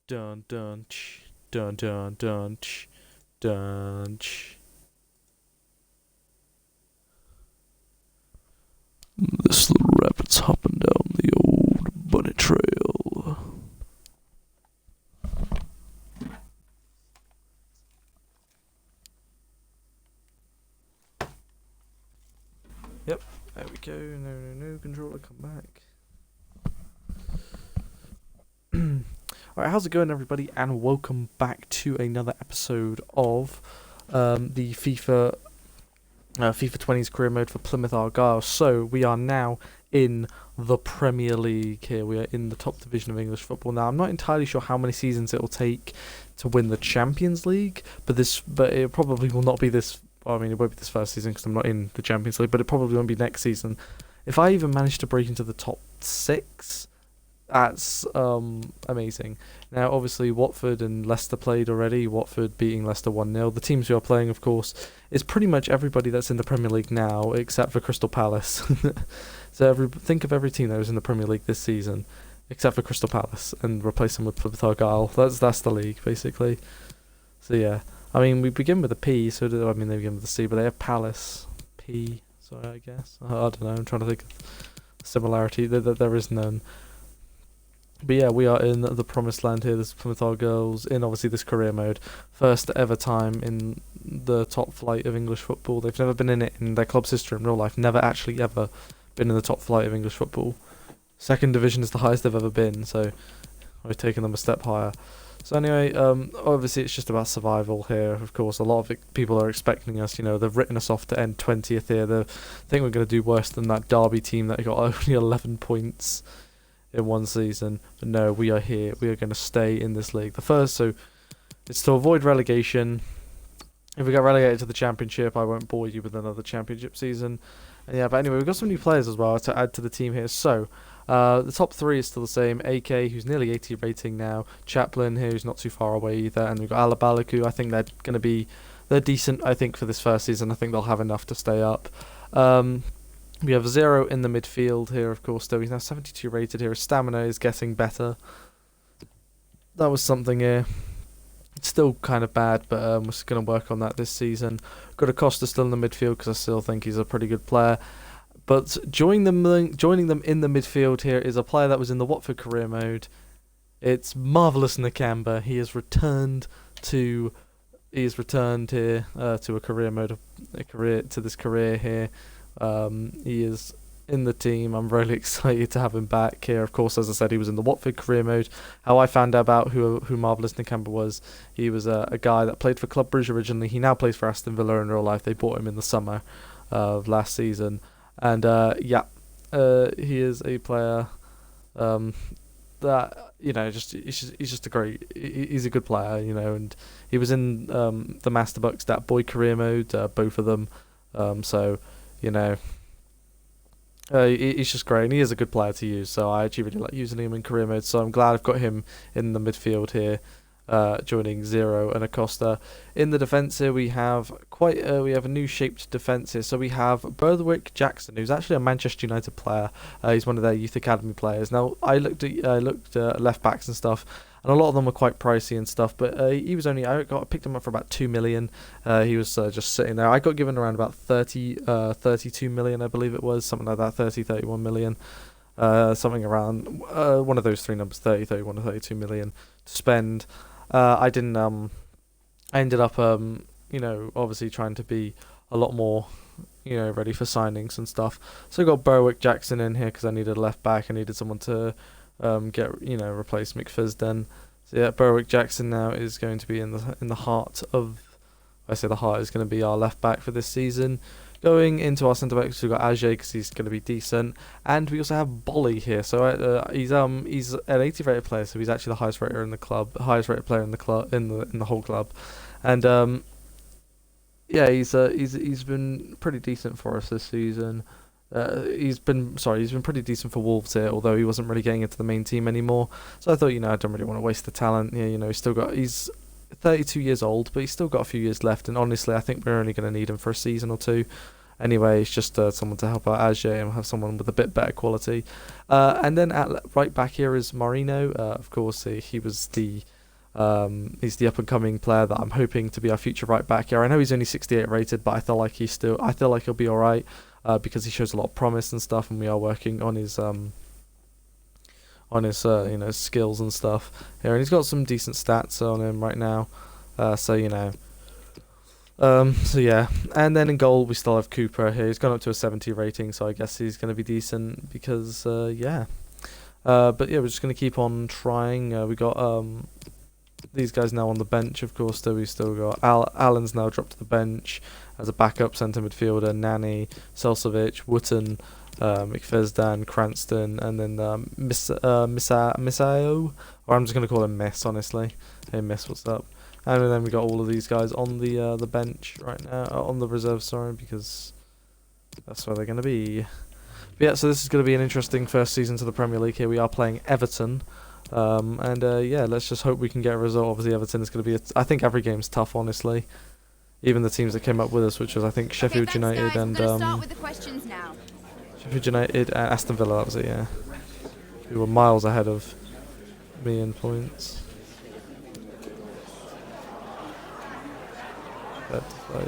Dun dun ch, dun dun dun ch, dun ch. This little rabbit's hopping down the old bunny trail. Yep, there we go. No, controller, come back. Alright, how's it going, everybody? And welcome back to another episode of the FIFA 20's career mode for Plymouth Argyle. So we are now in the Premier League here. We are in the top division of English football now. I'm not entirely sure how many seasons it will take to win the Champions League, but it probably will not be this. Well, I mean, it won't be this first season because I'm not in the Champions League, but it probably won't be next season. If I even manage to break into the top 6, that's amazing. Now, obviously, Watford and Leicester played already. Watford beating Leicester 1-0. The teams who are playing, of course, is pretty much everybody that's in the Premier League now, except for Crystal Palace. So think of every team that was in the Premier League this season, except for Crystal Palace, and replace them with Argyle. That's the league, basically. So, yeah. I mean, we begin with a P, they begin with a C, but they have Palace. P, sorry, I guess. I don't know, I'm trying to think of similarity. There is none. But yeah, we are in the promised land here. This is Plymouth Argyles in obviously this career mode. First ever time in the top flight of English football. They've never been in it in their club's history in real life. Never actually ever been in the top flight of English football. Second division is the highest they've ever been, so we've taken them a step higher. So anyway, obviously it's just about survival here. Of course, a lot of people are expecting us. They've written us off to end 20th here. They think we're going to do worse than that Derby team that got only 11 points in one season. But no, we are here. We are going to stay in this league. So it's to avoid relegation. If we get relegated to the Championship, I won't bore you with another Championship season. And yeah, but anyway, we've got some new players as well to add to the team here. So the top 3 is still the same. AK, who's nearly 80 rating now. Chaplin here, who's not too far away either. And we've got Alabalaku. I think they're decent, I think, for this first season. I think they'll have enough to stay up. We have 0 in the midfield here, of course, though. He's now 72 rated here. His stamina is getting better. That was something here. It's still kind of bad, but we're going to work on that this season. Got Acosta still in the midfield because I still think he's a pretty good player. But joining them in the midfield here is a player that was in the Watford career mode. It's Marvellous Nakamba. He has returned here to a career mode, to this career here. He is in the team. I'm really excited to have him back here. Of course, as I said, he was in the Watford career mode. How I found out about who Marvellous Nakamba was, he was a guy that played for Club Brugge originally. He now plays for Aston Villa in real life. They bought him in the summer of last season. And he is a player that he's just a great. He's a good player, and he was in the Master Bucks that boy career mode, both of them. He's just great, and he is a good player to use. So I actually really like using him in career mode. So I'm glad I've got him in the midfield here. Joining 0 and Acosta. In the defence here we have a new shaped defence here. So we have Berwick Jackson, who's actually a Manchester United player. He's one of their youth academy players. Now I looked at left backs and stuff, and a lot of them were quite pricey and stuff. But I picked him up for about 2 million. He was just sitting there. I got given around about 32 million, I believe it was, something like that, 31 million. Something around one of those 3 numbers, 30, 31 or 32 million to spend. I ended up, obviously trying to be a lot more, ready for signings and stuff. So I got Berwick Jackson in here because I needed a left back. I needed someone to replace McFisden. So yeah, Berwick Jackson now is going to be in the heart of. I say the heart is going to be our left back for this season. Going into our centre backs, we've got Ajay because he's going to be decent, and we also have Bolly here. So he's an 80 rated player, so he's actually the highest rated player in the club, in the whole club, and he's been pretty decent for us this season. He's been pretty decent for Wolves here, although he wasn't really getting into the main team anymore. So I thought, I don't really want to waste the talent here. He's 32 years old, but he's still got a few years left, and honestly I think we're only going to need him for a season or 2 anyway. It's just someone to help out Ajay and have someone with a bit better quality. And then at right back here is Marino. Of course, he was the He's the up-and-coming player that I'm hoping to be our future right back here. I know he's only 68 rated, but I feel like he'll be all right because he shows a lot of promise and stuff, and we are working on his skills and stuff here, and he's got some decent stats on him right now. So yeah, and then in goal we still have Cooper here. He's gone up to a 70 rating, so I guess he's going to be decent because yeah. But yeah, we're just going to keep on trying. We got these guys now on the bench, of course. So we still got Allen's now dropped to the bench as a backup centre midfielder. Nani, Selsovic, Wooten, McFezdan, Cranston, and then Misayo, or I'm just going to call him Miss, honestly. Hey Miss, what's up? And then we got all of these guys on the bench right now, on the reserve, sorry, because that's where they're going to be. But yeah, so this is going to be an interesting first season to the Premier League here. We are playing Everton, and yeah, let's just hope we can get a result. Obviously, Everton is going to be, I think every game's tough, honestly. Even the teams that came up with us, which was, I think, Sheffield United guys, and Sheffield United and Aston Villa, that was it, yeah. We were miles ahead of me in points. Fair to play.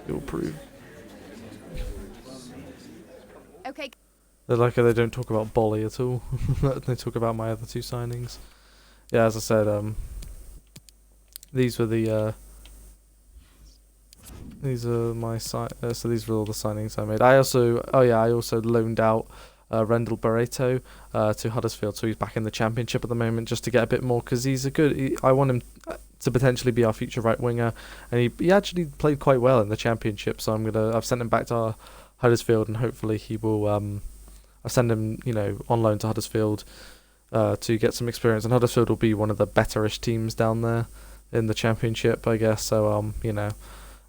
You'll prove. Okay. They're like they don't talk about Bolly at all. They talk about my other two signings. Yeah, as I said, these were the these are my so these were all the signings I made. I also loaned out Rendell Barreto to Huddersfield, so he's back in the Championship at the moment just to get a bit more, because he's a good. I want him to potentially be our future right winger, and he actually played quite well in the Championship. So I've sent him back to Huddersfield, and hopefully he will. I've sent him, on loan to Huddersfield to get some experience, and Huddersfield will be one of the betterish teams down there in the Championship, I guess. So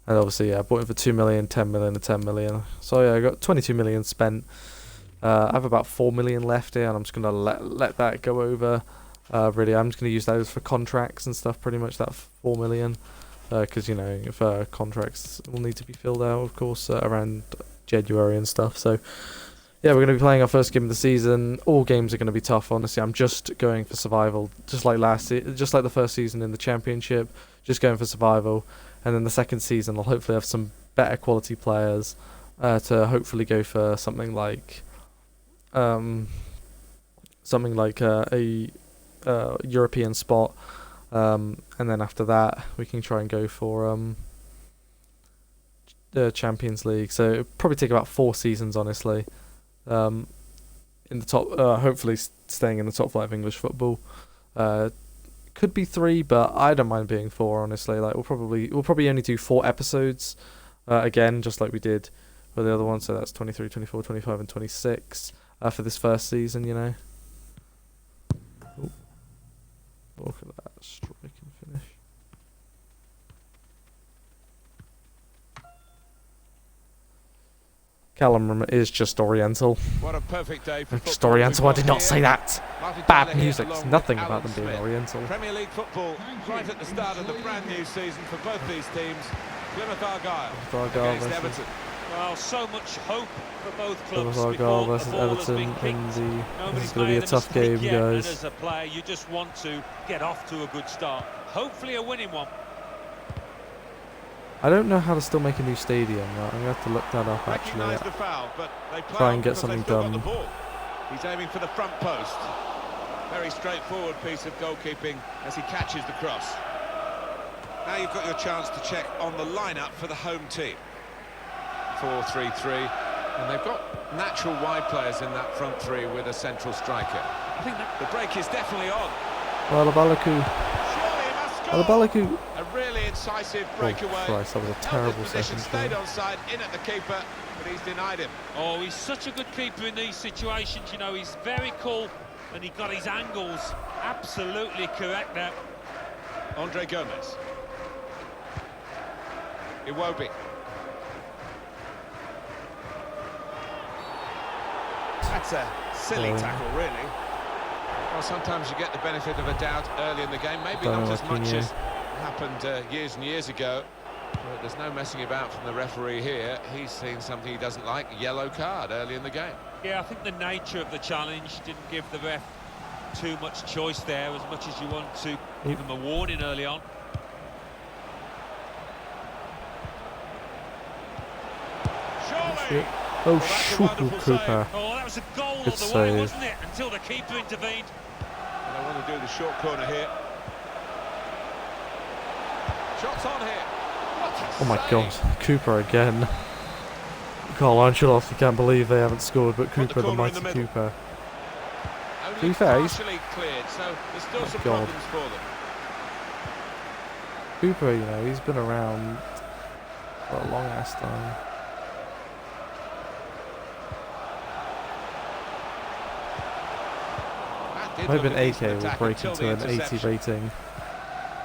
and obviously I bought him for 2 million, 10 million, and 10 million. So yeah, I got 22 million spent. I have about 4 million left here, and I'm just gonna let that go over. Really, I'm just gonna use those for contracts and stuff. Pretty much that 4 million, because if contracts will need to be filled out, of course, around January and stuff. So yeah, we're gonna be playing our first game of the season. All games are gonna be tough, honestly. I'm just going for survival, just like the first season in the Championship. Just going for survival, and then the second season I'll hopefully have some better quality players to hopefully go for something like a European spot, and then after that we can try and go for the Champions League. So it'll probably take about 4 seasons, honestly, in the top, hopefully staying in the top flight of English football. Could be 3, but I don't mind being 4, honestly. Like we'll probably only do 4 episodes again, just like we did for the other one. So that's 23, 24, 25, and 26 for this first season. Ooh. Look at that strike and finish. Callum is just Oriental. What a perfect day for just Oriental. I did not say that. Bad music. There's nothing about them being Oriental. Premier League football right at the start of the brand new season for both these teams. Plymouth Argyle against Everton. Well, so much hope for both clubs. Plymouth Argyle versus Everton this is going to be a tough game, guys. As a player, you just want to get off to a good start. Hopefully a winning one. I don't know how to still make a new stadium. I'm going to have to look that up, actually. The foul, but they try and get something done. He's aiming for the front post. Very straightforward piece of goalkeeping as he catches the cross. Now you've got your chance to check on the lineup for the home team. 4-3-3, and they've got natural wide players in that front three with a central striker. I think that the break is definitely on. Alabalaku. Alabalaku. A really incisive breakaway. Oh Christ, that was a terrible second. Stayed onside, in at the keeper, but he's denied him. Oh, he's such a good keeper in these situations. He's very cool, and he got his angles absolutely correct there. Andre Gomez. Iwobi. That's a silly Oh. tackle, really. Well, sometimes you get the benefit of a doubt early in the game. Maybe Don't not know as what much you as happened years and years ago. But there's no messing about from the referee here. He's seen something he doesn't like, a yellow card early in the game. Yeah, I think the nature of the challenge didn't give the ref too much choice there, as much as you want to give him a warning early on. Surely! Oh, that's a shoot, wonderful Cooper. Oh, that was a goal all Good the way, save. wasn't it? Until the keeper intervened. And they want to do the short corner here. Shots on here. What a Oh my save. god, Cooper again. Carl Ancelotti can't believe they haven't scored, but Put the Cooper, the corner in mighty the middle. Cooper. Only To be fair, he's- partially cleared, so there's still some God. problems for them. Cooper, you know, he's been around for a long ass time. That did Maybe look an a decent 8K will attack break until into the an 80 interception. rating.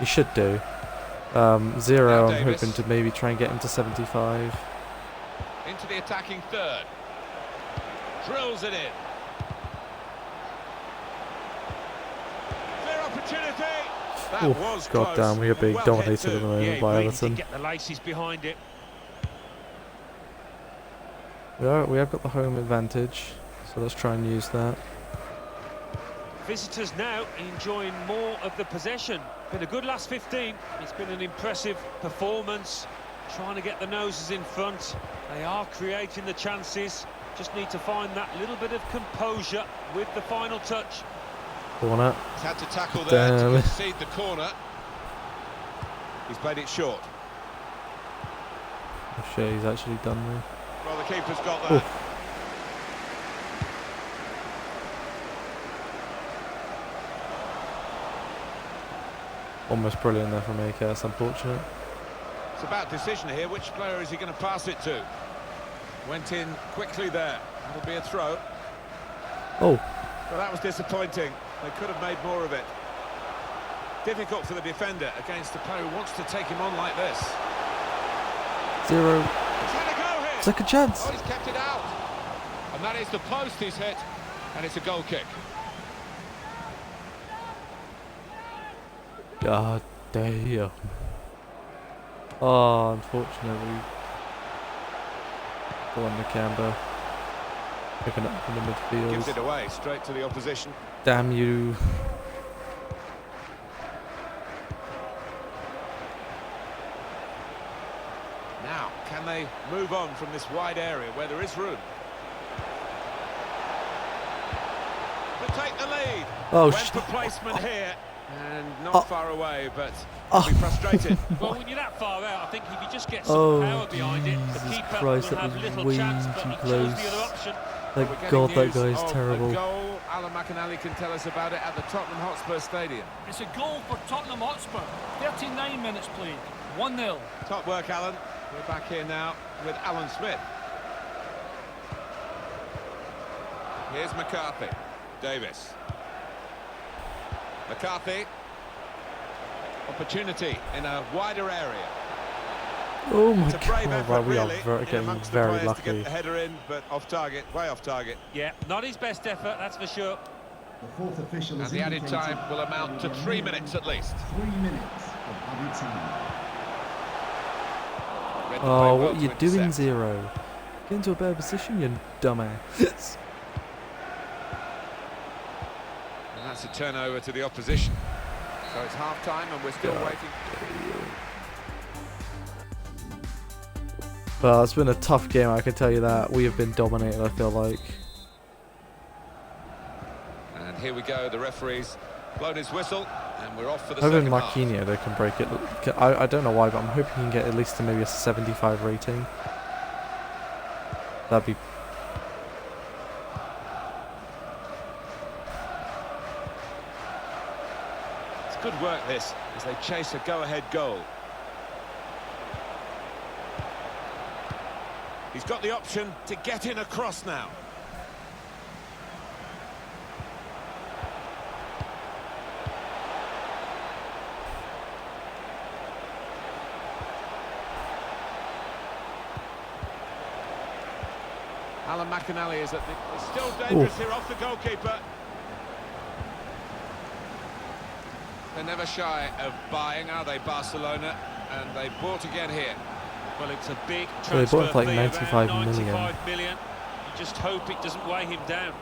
He should do. 0, Now I'm Davis. hoping to maybe try and get him to 75. Into the attacking third. Drills it in. Clear opportunity. That Oh, was god close. damn, we are being Well dominated hit at the too. moment Yeah, he by really Everton. did get the laces behind it. We have got the home advantage, so let's try and use that. Visitors now enjoying more of the possession. Been a good last 15. It's been an impressive performance. Trying to get the noses in front. They are creating the chances. Just need to find that little bit of composure with the final touch. Corner. He's had to tackle there to Damn. concede the corner. He's played it short. Oh shit, he's actually done there. Well, the keeper's got that. Oof. Almost brilliant there from AK, that's unfortunate. It's about decision here. Which player is he going to pass it to? Went in quickly there. That'll be a throw. Oh, Well, that was disappointing. They could have made more of it. Difficult for the defender against a player who wants to take him on like this. 0. He's had a go here. Second chance. Oh, he's kept it out. And that is the post he's hit. And it's a goal kick. God damn. Oh, unfortunately. Go on Nakamba. Picking it up in the Gives it midfield. away straight to the opposition. Damn you. Now, can they move on from this wide area where there is room? To take the lead. Oh, Went for placement here. And not far away, but will be frustrated. Well, when you're that far out, I think if you just get some Oh, power behind it, the Jesus keeper Christ, will that have was little way chance, but too he chose close. the other option. Thank We're getting God that news guy's of terrible. A goal. Alan McAnally can tell us about it at the Tottenham Hotspur Stadium. It's a goal for Tottenham Hotspur. 39 minutes played. 1-0. Top work, Alan. We're back here now with Alan Smith. Here's McCarthy. Davis. McCarthy. Opportunity in a wider area. Oh my It's a brave God, effort, right, we are really, in getting amongst the very players to lucky. get the header in, but off target, way off target. Yeah, not his best effort, that's for sure. The fourth official And has the added indicated time will amount to there will be 3 a minutes at least. 3 minutes of added time. Read the play Oh, well what are to you doing, intercept. 0? Get into a better position, you dumbass. And that's a turnover to the opposition. So it's half time and we're still waiting. Well, it's been a tough game, I can tell you that. We have been dominated, I feel like. And here we go, the referee's blown his whistle and we're off for the Hoping second half. Marquinhos, they can break it. I don't know why, but I'm hoping he can get at least to maybe a 75 rating. That'd be... It's good work this, as they chase a go-ahead goal. He's got the option to get in across now. Alan McInally is it's still dangerous here off the goalkeeper. They're never shy of buying, are they, Barcelona? And they bought again here. Well, it's a big So they transfer bought for like fee, 95 around million. 95 million. You just hope it doesn't weigh him down.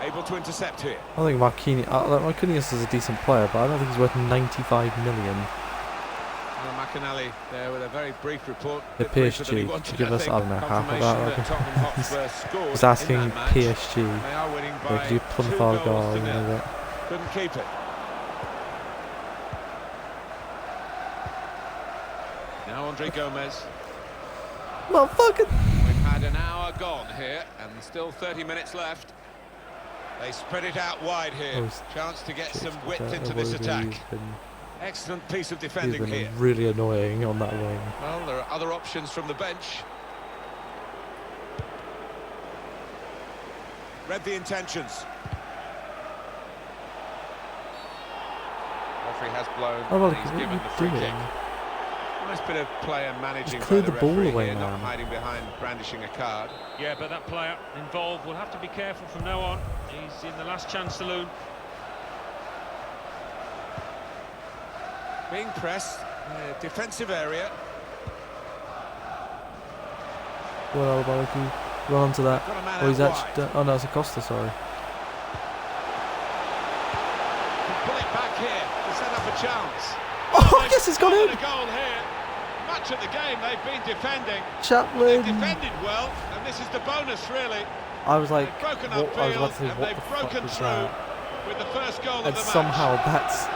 Able to intercept here. I think Marquinhos is a decent player, but I don't think he's worth 95 million. Alan McInally there with a very brief report. The Bit briefer than he PSG, wanted, could you give us, I don't know, half of Confirmation that? Tottenham Hotspur scored He's asking in that match. PSG. They are winning They by could do Plymouth 2 Argyle, goals to you know nil. that. Couldn't keep it. Now Andre Gomez. Motherfucker! We've had an hour gone here and still 30 minutes left. They spread it out wide here. Oh, Chance to get shit, some width into this he's attack. been, Excellent piece of he's defending been here. really annoying on that wing. Well, there are other options from the bench. Read the intentions. Referee has blown. Oh, well, and he's what are given you the free doing? kick. Nice bit of player managing Just clear by the the ball referee away, here, not man. hiding behind brandishing a card. Yeah, but that player involved will have to be careful from now on. He's in the last chance saloon. Being pressed, defensive area. Well, Alabama, run onto that. Got a man Oh, he's out actually. wide. Oh no, it's Acosta. Sorry. Can pull it back here to set up a chance. Oh, I guess it's gone in. A goal here. Much of the game they've been defending. They've Chaplin. defended well, and this is the bonus really. I was like, They've broken what, I was upfield about to say, and what they've the fuck broken was through that? with the first goal of And the somehow match. that's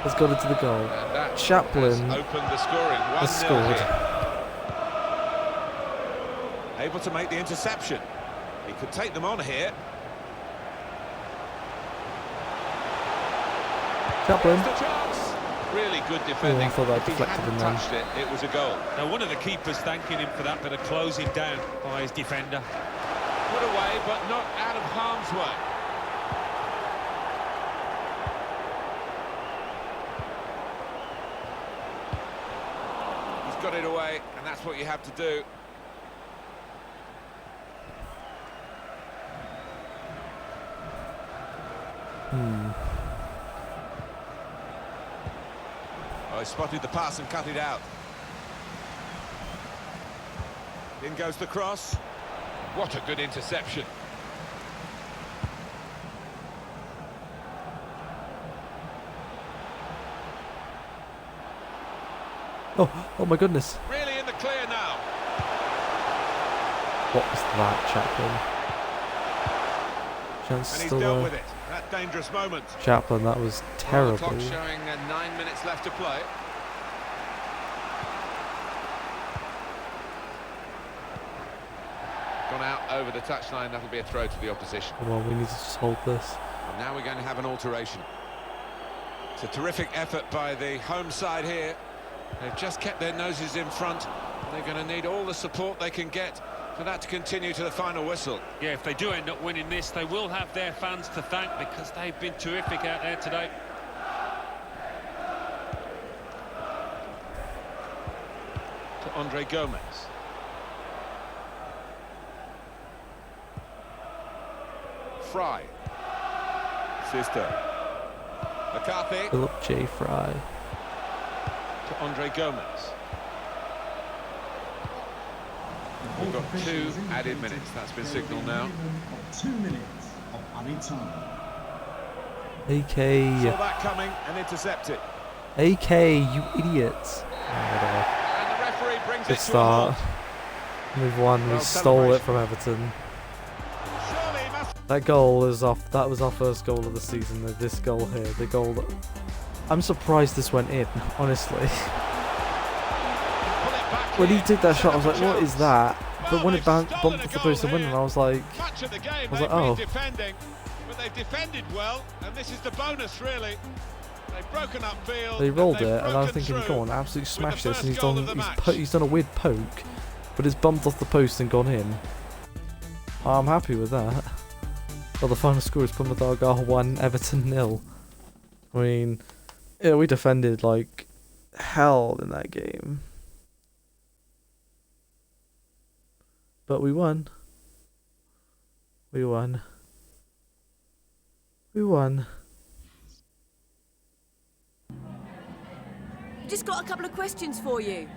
has got into the goal. And that Chaplin has opened the scoring. 1-0 has scored. here. Able to make the interception. He could take them on here. Chaplin. Here's the chance. Really good defending. Oh, I thought that If he deflected hadn't in there. touched it, it was a goal. Now, one of the keepers thanking him for that bit of closing down by his defender. Put away, but not out of harm's way. He's got it away, and that's what you have to do. Oh, he spotted the pass and cut it out. In goes the cross. What a good interception. Oh my goodness. Really in the clear now. What was that, Chaplin? Chance And he's still dealt there. with it. That dangerous moment. Chaplin, that was Well, the terrible. clock showing 9 minutes left to play. Gone out over the touchline. That'll be a throw to the opposition. Come on, we need to just hold this. And now we're going to have an alteration. It's a terrific effort by the home side here. They've just kept their noses in front. They're going to need all the support they can get for that to continue to the final whistle. Yeah, if they do end up winning this, they will have their fans to thank because they've been terrific out there today. To Andre Gomez. Fry. Sister. McCarthy Philip J. Fry. to Andre Gomez. We've got 2 added minutes. That's been signalled now. 2 minutes of added time. AK. Saw that coming and intercepted. AK, you idiots. Oh, whatever. And the referee brings Good it to a start. halt. We've won. Well, We stole it celebration. from Everton. Surely he must That goal is off. That was our first goal of the season. This goal here, the goal that I'm surprised this went in. Honestly, pull it back when he here, did that set shot, I up was a like, "What is chance. that?" But Well, when it they've bumped stolen off a the post and goal went, in, here. I was like, Much of the game was they've like, oh. been defending, but they've defended well, and this is the bonus really. They've broken up field. They rolled they've it, and I was broken thinking, through "Go on, absolutely with smash the this!" And first goal of the match. he's done a weird poke, but it's bumped off the post and gone in. I'm happy with that. Well, the final score is Plymouth Argyle 1, Everton 0. I mean, yeah, we defended like hell in that game. But we won. We won. We won. Just got a couple of questions for you.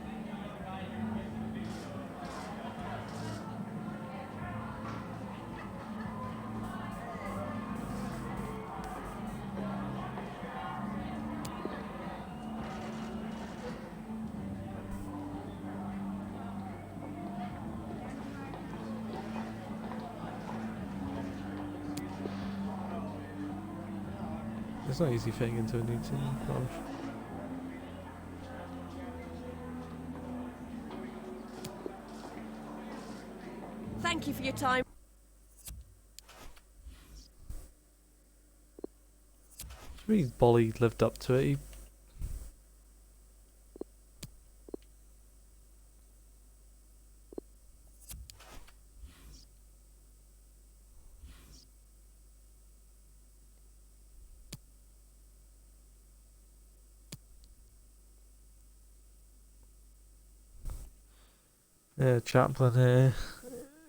It's not easy fitting into a new team. Gosh. Thank you for your time. Maybe Bolly lived up to it. Yeah, Chaplin here.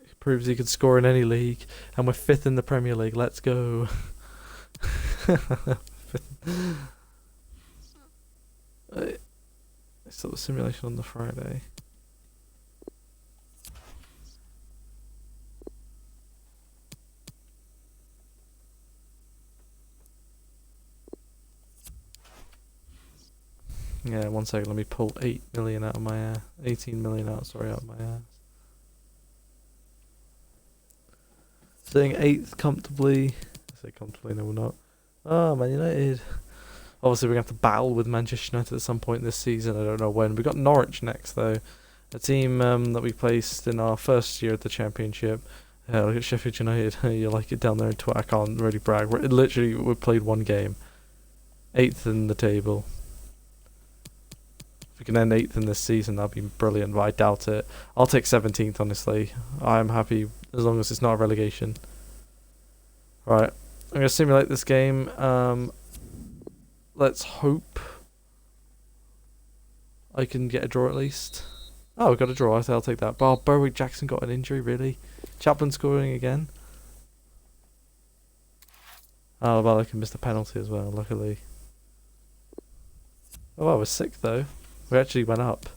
He proves he can score in any league. And we're 5th in the Premier League. Let's go. Still the simulation on the Friday. Yeah, 1 second, let me pull 8 million out of my ass. 18 million out, sorry, out of my ass. Sitting 8th comfortably. I say comfortably, no we're not. Oh, Man United. Obviously we're going to have to battle with Manchester United at some point this season, I don't know when. We've got Norwich next though. A team that we placed in our first year at the Championship. Look at Sheffield United. You like it down there in I can't really brag. We played 1 game. 8th in the table. If we can end 8th in this season, that'd be brilliant, but I doubt it. I'll take 17th, honestly. I'm happy as long as it's not a relegation. Right, I'm going to simulate this game. Let's hope I can get a draw at least. Oh, we got a draw. I'll take that. Oh, Berwick Jackson got an injury, really? Chaplin scoring again? Oh, well, I can miss the penalty as well, luckily. Oh, I was sick, though. We actually went up.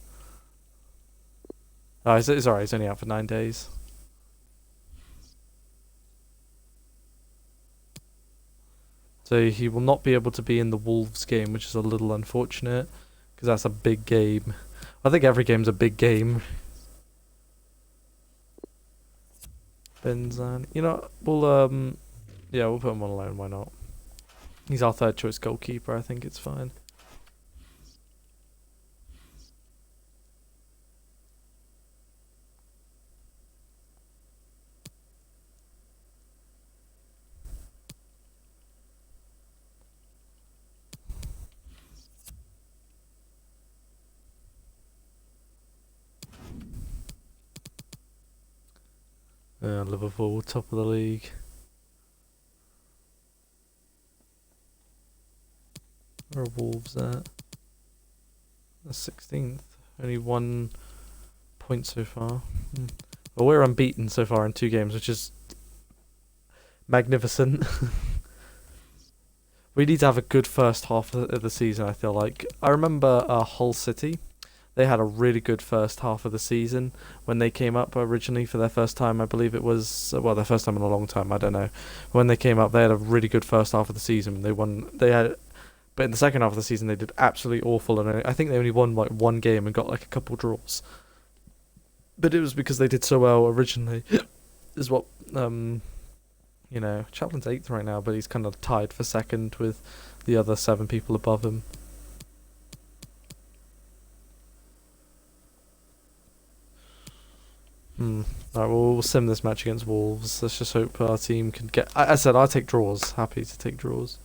Oh, it's alright. He's only out for 9 days. So he will not be able to be in the Wolves game, which is a little unfortunate, because that's a big game. I think every game's a big game. Benzan. You know, yeah, we'll put him on loan, why not? He's our 3rd choice goalkeeper, I think it's fine. Liverpool, top of the league. Where are Wolves at? The 16th. Only 1 point so far. Well, we're unbeaten so far in 2 games, which is magnificent. We need to have a good first half of the season, I feel like. I remember Hull City. They had a really good first half of the season when they came up originally for their first time. I believe it was, well, their first time in a long time, I don't know. When they came up, they had a really good first half of the season. They won, but in the second half of the season, they did absolutely awful. And I think they only won like 1 game and got like a couple draws. But it was because they did so well originally, is what, you know, Chaplin's 8th right now, but he's kind of tied for 2nd with the other 7 people above him. Alright, we'll sim this match against Wolves. Let's just hope our team can get... I said I'll take draws. Happy to take draws.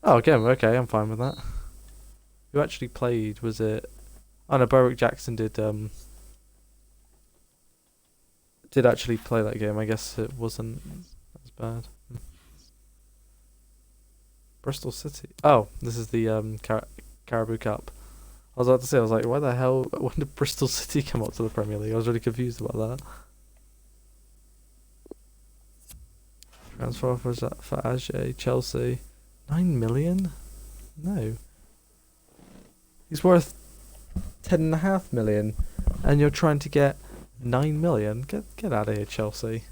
Oh, again, okay, I'm fine with that. Who actually played, was it... Oh no, Berwick Jackson did actually play that game. I guess it wasn't as bad. Bristol City. Oh, this is the Caribou Cup. I was about to say, I was like, why the hell, when did Bristol City come up to the Premier League? I was really confused about that. Transfer offers for Ajay, Chelsea. 9 million? No. He's worth 10.5 million, and you're trying to get 9 million? Get out of here, Chelsea.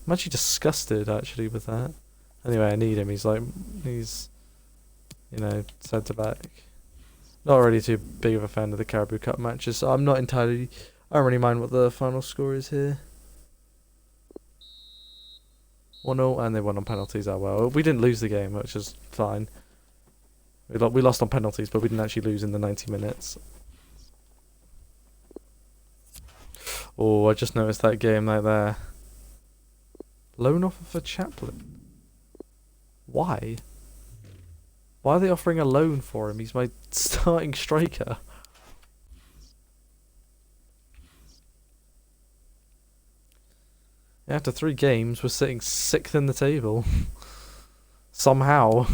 I'm actually disgusted, actually, with that. Anyway, I need him. He's, you know, centre back. Not really too big of a fan of the Caribou Cup matches, so I'm not entirely... I don't really mind what the final score is here. 1-0, and they won on penalties. Oh well, we didn't lose the game, which is fine. We lost on penalties, but we didn't actually lose in the 90 minutes. Oh, I just noticed that game right there. Loan offer for Chaplin. Why? Why are they offering a loan for him? He's my starting striker. After 3 games, we're sitting 6th in the table. Somehow.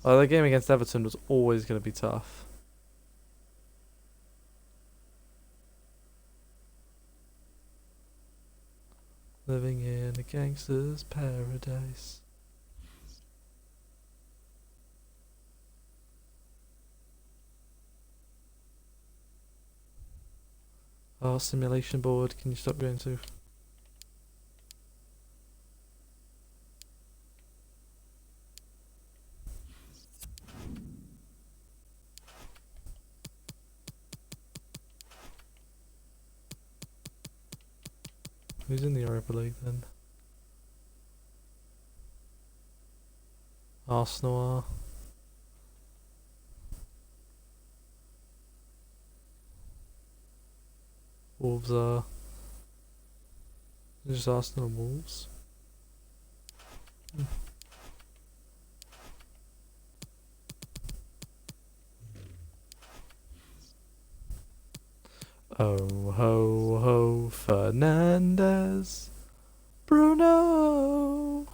The game against Everton was always going to be tough. Living in a gangster's paradise. Oh, simulation board, can you stop going to? Who's in the Europa League then? Arsenal are. Wolves are. Just Arsenal and Wolves. Oh ho ho Fernandez, Bruno.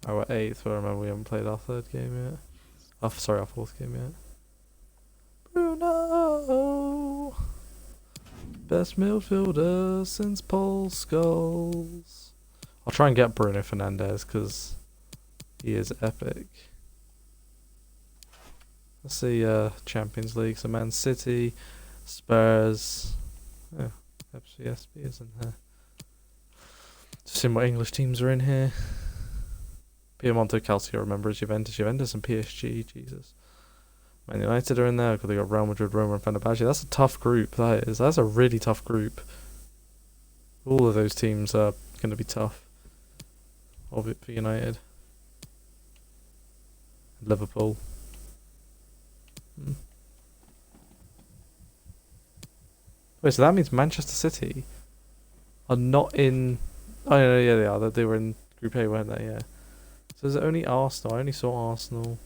Oh, we're 8th, but I remember we haven't played our 3rd game yet. Oh, sorry, our 4th game yet. Bruno, best midfielder since Paul Scholes. I'll try and get Bruno Fernandez because he is epic. Let's see, Champions League. So Man City, Spurs. Oh, FCSB is in here. Just seeing what English teams are in here. Piemonte Calcio, remember, is Juventus and PSG. Jesus. Man United are in there. They got Real Madrid, Roma, and Fenerbahce. That's a tough group. That is. That's a really tough group. All of those teams are going to be tough. Of it for United. Liverpool. Wait, so that means Manchester City are not in... Oh, no, yeah, they are. They were in Group A, weren't they? Yeah. So is it only Arsenal? I only saw Arsenal.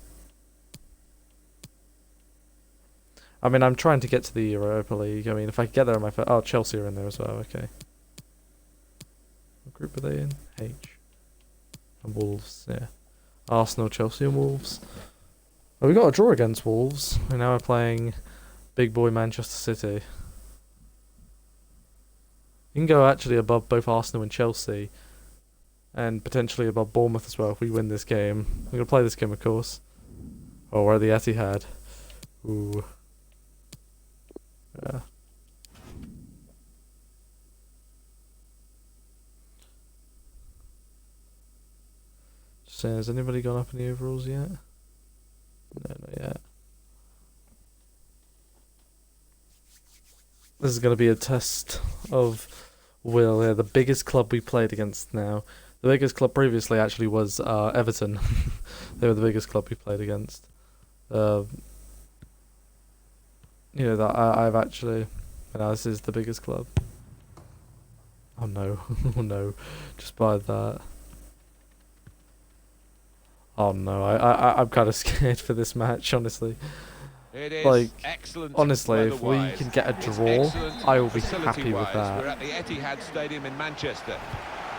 I mean, I'm trying to get to the Europa League. I mean, if I could get there on my first... Oh, Chelsea are in there as well. Okay. What group are they in? H. And Wolves, yeah. Arsenal, Chelsea and Wolves. Well, we got a draw against Wolves. And now we're playing big boy Manchester City. You can go actually above both Arsenal and Chelsea. And potentially above Bournemouth as well if we win this game. We're going to play this game, of course. Oh, we're at the Etihad. Ooh. Yeah. Just saying, has anybody gone up in the overalls yet? No, not yet. This is going to be a test of will. Yeah, the biggest club we played against now. The biggest club previously actually was Everton. They were the biggest club we played against. You know that I've actually. Now this is the biggest club. Oh no! Oh no! Just by that. Oh no! I'm kind of scared for this match, honestly. It is like, excellent honestly, if we weather-wise. can get a It's draw, excellent I will be happy with facility-wise. that. We're at the Etihad Stadium in Manchester.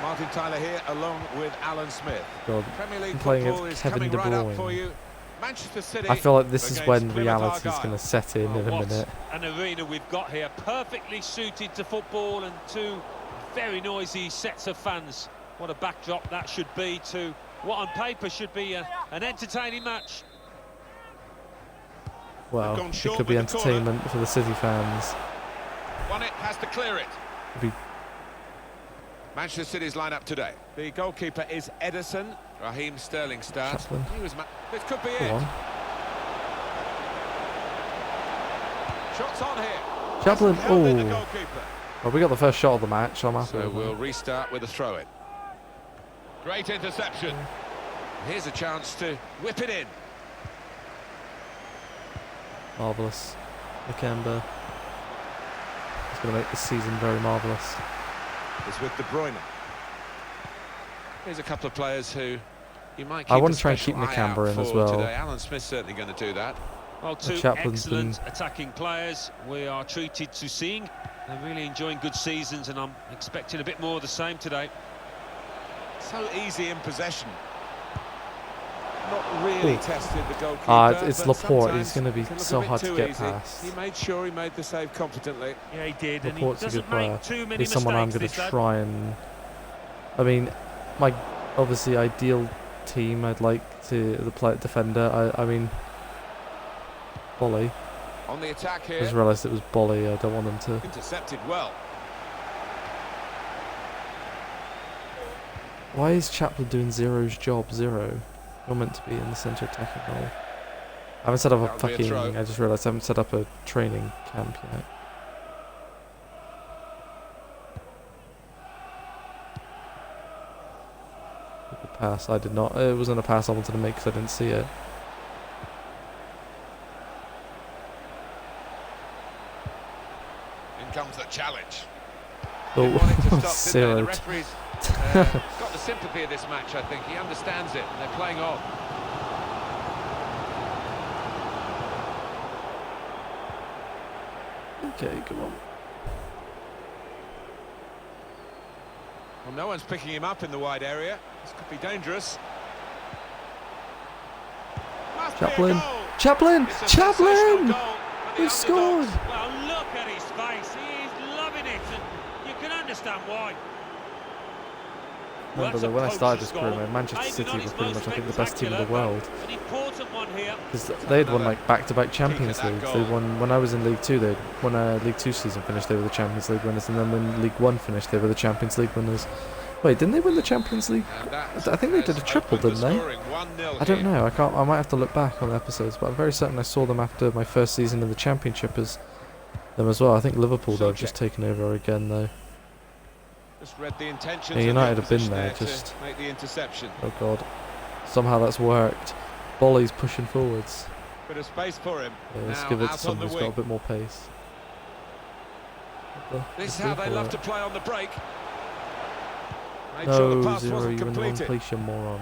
Martin Tyler here along with Alan Smith. God, Premier League I'm playing football against is Kevin coming De right up for Bruyne. you. Manchester City. I feel like this is against when Plymouth reality is Argyle. going to set in a What minute. an arena we've got here, perfectly suited to football and two very noisy sets of fans. What a backdrop that should be to what on paper should be an entertaining match. Well, gone it short could be with the corner. entertainment for the City fans. Won it, has to clear it. It'd be Manchester City's lineup today. The goalkeeper is Edison. Raheem Sterling starts. Chaplin. This could be Go it. on. Shots on here. Chaplin. Held in the Oh. goalkeeper. Well, we got the first shot of the match. I'm happy So with we'll that. restart with a throw-in. Great interception. Here's a chance to whip it in. Marvellous. Nakamba. He's going to make this season very marvellous. Is with De Bruyne. Here's a couple of players who you might keep I want a to try and special keep eye out Nakamba in as for well. today. Alan Smith's certainly going to do that. Well, two Chaplin's excellent attacking players we are treated to seeing. They're really enjoying good seasons, and I'm expecting a bit more of the same today. So easy in possession. Not really Ooh. tested the goalkeeper. It's but Laporte. sometimes He's going to be it can look a so bit hard to too get easy. past. He made sure he made the save competently. Yeah, he did, and he Laporte's a doesn't good player. make too many He's someone I'm going mistakes, to this lad. try and... I mean, my obviously ideal team, I'd like to... The defender, I mean... Bolly. On the attack I here. just realised it was Bolly. I don't want them to... Intercepted well. Why is Chaplin doing Zero's job? Zero. You're meant to be in the centre attacking role. I haven't set up a That'll be a throw. fucking... I just realised I haven't set up a training camp yet. Good pass. I did not... It wasn't a pass I wanted to make because I didn't see it. In comes the challenge. Oh, They wanted to stop, didn't they? Zero. The referee's got the sympathy of this match, I think. He understands it, and they're playing on. Okay, come on. Well, no one's picking him up in the wide area. This could be dangerous. Must be a Chaplin. goal. Chaplin! It's a sensational Chaplin! goal, and the We've scored! underdogs- Well, look at his face. He is loving it, and you can understand why. Remember that when I started this career, Manchester City were pretty much, I think, the best team in the world. An important one here. Because they'd won like back-to-back Champions that Leagues. goal. They won when I was in League Two. They when League Two season finished, they were the Champions League winners, and then when League One finished, they were the Champions League winners. Wait, didn't they win the Champions League? And that I think they did a has triple, opened the didn't they? scoring. 1-0 I don't here. know. I can't. I might have to look back on the episodes, but I'm very certain I saw them after my first season in the Championship as them as well. I think Liverpool though have just taken over again though. Just read the intentions. Yeah, of United the have been opposition there, to just- make the interception. Oh god, somehow that's worked. Bolly's pushing forwards. Bit of space for him. Yeah, let's Now give it to out on someone the who's got a wing. bit more pace. This is how they love to play on the break. Made No, sure the pass Zero, wasn't you're in the wrong completed. place, you moron.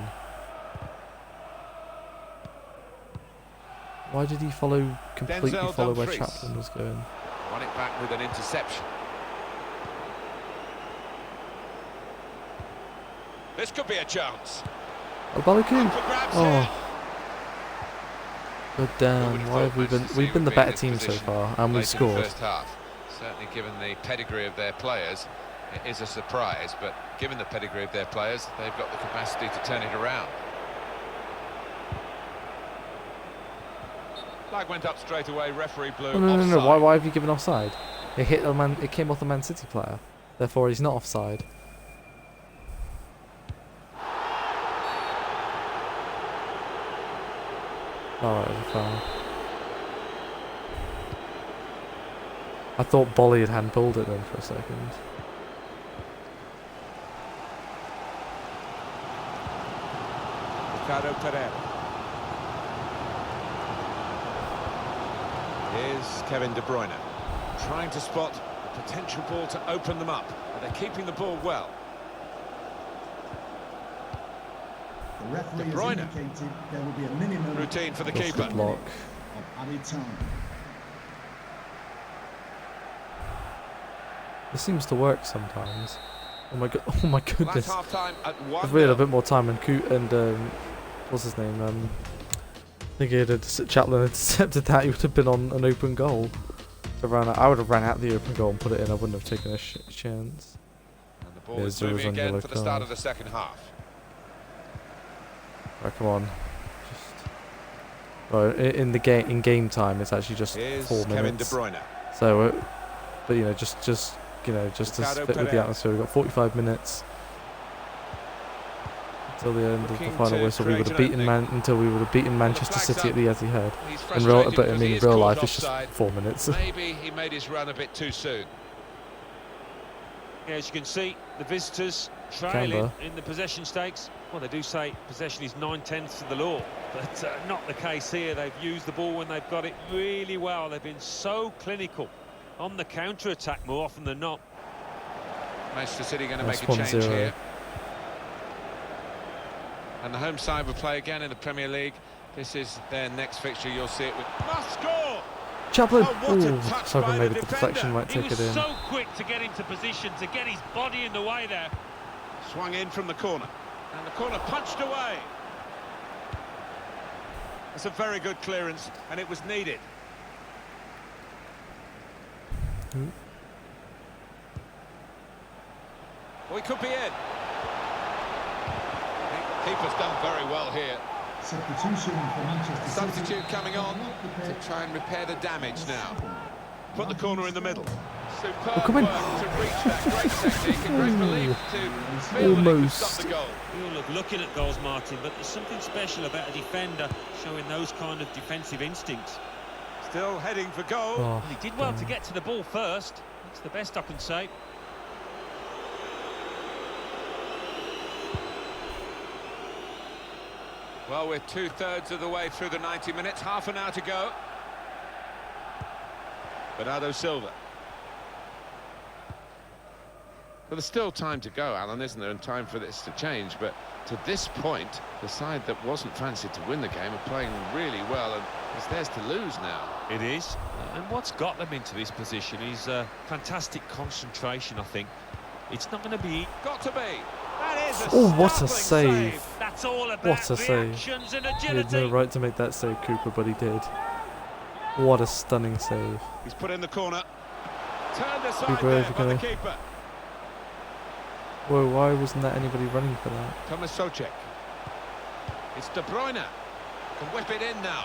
Why did he completely Denzel follow where Dumfries. Chaplin was going? Won it back with an interception. This could be a chance. Oh, Balogun! Up for grabs here. Oh. God damn, why have we been... We've been the better team so far, and we've Late in the scored. first half. Certainly given the pedigree of their players, it is a surprise, but given the pedigree of their players, they've got the capacity to turn it around. Flag went up straight away, referee blew Oh, no, no, no, offside. why have you given offside? It hit a man... It came off the Man City player. Therefore, he's not offside. Alright, it was a foul. I thought Bolly had handballed it then for a second. Ricardo Pereira. Here's Kevin De Bruyne, trying to spot a potential ball to open them up. But they're keeping the ball well. The referee De has Bruyne. indicated there will be a minimum Routine for the of keeper. 2 Block. minutes of added time. This seems to work sometimes. Oh my god! Oh my Well, that's goodness! half time at If we had a 1-0. bit more time and what's his name? I think he had Chaplin intercepted that, he would have been on an open goal. I would have ran out the open goal and put it in. I wouldn't have taken a chance. And the ball Yeah, is zeros moving on again yellow for the start card. of the second half. Right, come on. Just. Well, in game time, it's actually just Here's 4 Kevin De minutes. Bruyne. So, but you know, just to Ricardo fit with the Pereira. atmosphere, we've got 45 minutes until the end of the Looking final to whistle. We would have create an beaten until we would have beaten Manchester flag's City at the Etihad. He's In real, frustrated but I because mean, he in is real caught life, it's just offside. 4 minutes. Maybe he made his run a bit too soon. Yeah, as you can see, the visitors trailing in the possession stakes. Well, they do say possession is 9/10 of the law, but not the case here. They've used the ball when they've got it really well. They've been so clinical on the counter-attack more often than not. Manchester City going to That's make a change 1-0. here. And the home side will play again in the Premier League. This is their next fixture. You'll see it with... Must score! Chaplin! Oh, what a Ooh, touch so by maybe the the deflection defender. might He take was it in. so quick to get into position, to get his body in the way there. Swung in from the corner. And the corner punched away. It's a very good clearance, and it was needed. Well, he could be in. The keeper's done very well here. Substitution for Manchester City. Substitute coming on to try and repair the damage now. Put the corner in the middle. Superb come in. work to reach that great technique and great relief to feel that he could stop the goal. We all love looking at goals, Martin, but there's something special about a defender showing those kind of defensive instincts. Still heading for goal. Oh, He did well to get to the ball first. That's the best I can say. Well, we're 2/3 of the way through the 90 minutes, half an hour to go. Bernardo Silva. Well, there's still time to go, Alan, isn't there, and time for this to change, but to this point, the side that wasn't fancied to win the game are playing really well, and it's theirs to lose now. It is. And what's got them into this position is fantastic concentration, I think. It's not going to be... Got to be. That is a Oh, what a startling save. That's all about What a save. reactions and He had no agility. right to make that save, Cooper, but he did. What a stunning save. He's put in the corner. Turned aside Cooper, there if you by the can- keeper. Whoa, why wasn't there anybody running for that? Thomas Soucek. It's De Bruyne. Can whip it in now.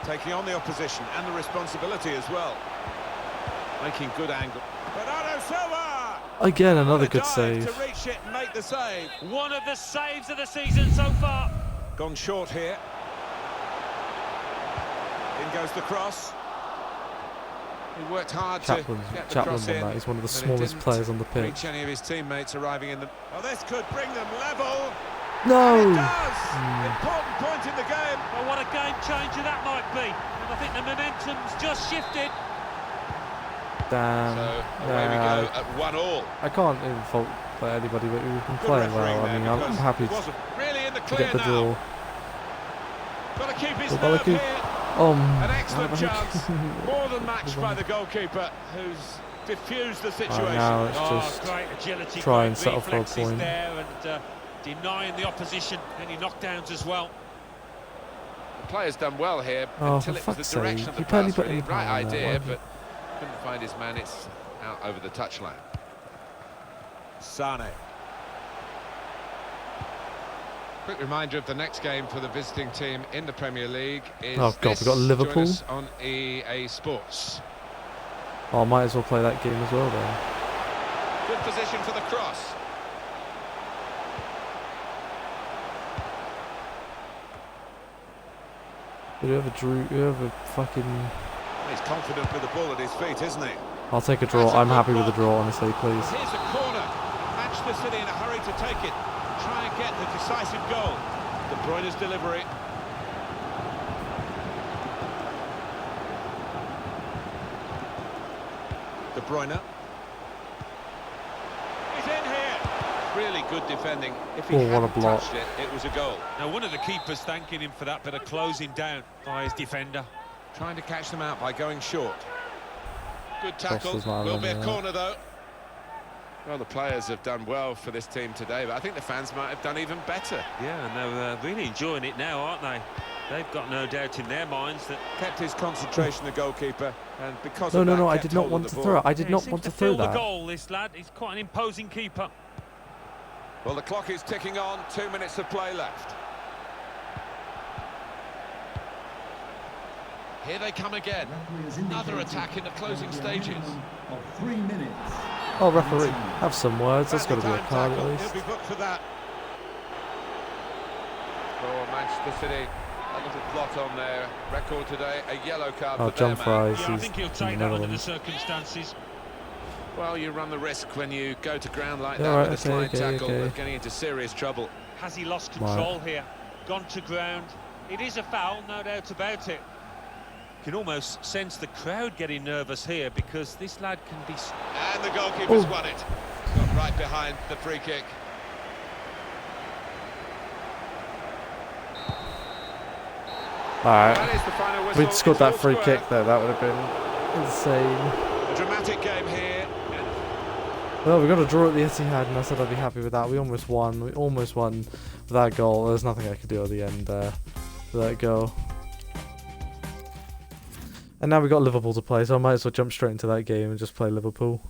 Taking on the opposition and the responsibility as well. Making good angle. Bernardo Silva! Again, another What a good dive save. to reach it and make the save. One of the saves of the season so far. Gone short here. In goes the cross. He worked hard to get the Chaplin cross won in. that. He's one of the but it smallest didn't players on the pitch. reach any of his teammates arriving in the... Oh, this could bring them level. No! And it does! Important point in the game. Well, what a game changer that might be. And I think the momentum's just shifted. Damn. So away we go at 1-1. I can't even fault anybody, but we've been Good playing refereeing well. I there mean, I'm because happy he wasn't really in the to clear get the now. draw. Got to keep his Well, nerve Balogun- here. An An excellent chance. More than matched by the goalkeeper, who's diffused the situation. now it's just great agility, try great and settle for a reflexes point. there, and denying the opposition any knockdowns as well. The player's done well here Oh, until for it was the fuck's direction sake. of the He barely pass. put Really any right power in there, idea, why but couldn't find his man. It's out over the touchline. Sane. Quick reminder of the next game for the visiting team in the Premier League is Oh, God, we've got this. Liverpool. Join us on EA Sports. Oh, I might as well play that game as well then. Good position for the cross. Whoever fucking... He's confident with the ball at his feet, isn't he? I'll take a draw. I'm happy with the draw, honestly, please. Here's a corner. Manchester City in a hurry to take it. Try and get the decisive goal. De Bruyne's delivery. De Bruyne. He's in here. Really good defending. If he Oh, what a hadn't block. touched it, it was a goal. Now, one of the keepers thanking him for that bit of closing down by his defender. Trying to catch them out by going short. Good Cross tackle. was not Will be a running corner though. Well, the players have done well for this team today, but I think the fans might have done even better. Yeah, and they're really enjoying it now, aren't they? They've got no doubt in their minds that... Kept his concentration, the goalkeeper, and because No, of no, that, no, I kept did not hold want of to the throw it. ball. I did he not seems want to to throw fill the that. goal, this lad. He's quite an imposing keeper. Well, the clock is ticking on, 2 minutes of play left. Here they come again. Another attack in the closing stages. Of 3 minutes. Oh, referee, have some words. That's got to be a Time card at tackle. least. He'll be booked for that. Oh, Manchester City, a little blot on their record today. A yellow card Oh, for their jump man. fries. Yeah, I He's think he'll in take that under the Netherlands. circumstances. Well, you run the risk when you go to ground like Yeah, that right, with a slide okay, tackle okay. of getting into serious trouble. Has he lost control here? Gone to ground. It is a foul, no doubt about it. You can almost sense the crowd getting nervous here because this lad can be... And the goalkeeper's Oh. won it. Got right behind the free kick. Alright, That is the final if whistle. we'd scored It's that all free square. kick there, that would have been insane. A dramatic game here. Well, we got a draw at the Etihad, and I said I'd be happy with that. We almost won. We almost won with that goal. There's nothing I could do at the end there for that goal. And now we got Liverpool to play, so I might as well jump straight into that game and just play Liverpool.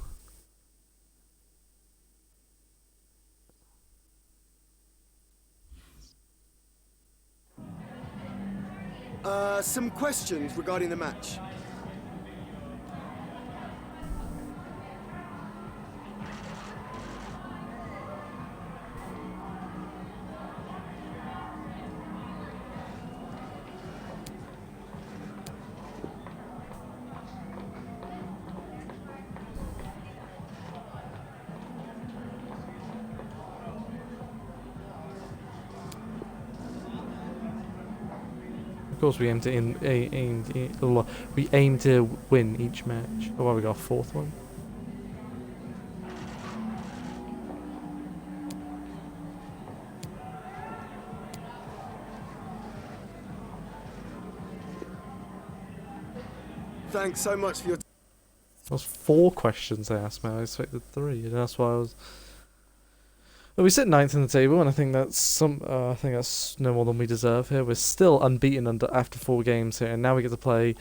Some questions regarding the match. Of course, we we aim to win each match. Oh, well, we got a fourth one. Thanks so much for your... That was 4 questions they asked me. I expected 3, and that's why I was. Well, we sit 9th in the table, and I think that's I think that's no more than we deserve here. We're still unbeaten after 4 games here, and now we get to play,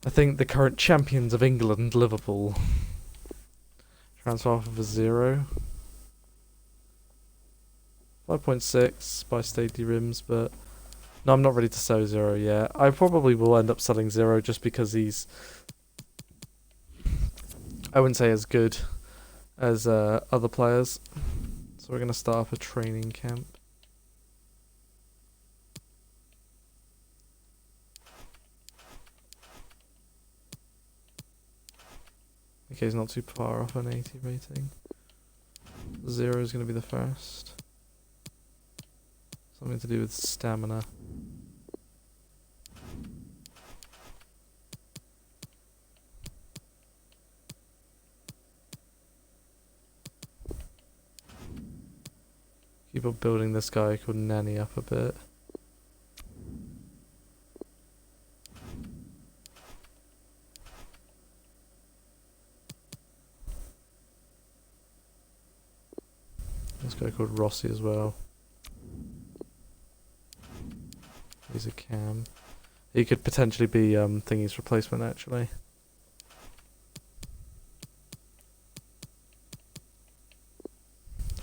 I think, the current champions of England, Liverpool. Transfer off of a 0. 5.6 by Stady Rims, but no, I'm not ready to sell 0 yet. I probably will end up selling 0 just because he's, I wouldn't say as good as other players. So we're going to start up a training camp. Okay, he's not too far off an 80 rating. 0 is going to be the first. Something to do with stamina. Keep on building this guy called Nanny up a bit. This guy called Rossi as well. He's a cam. He could potentially be Thingy's replacement actually.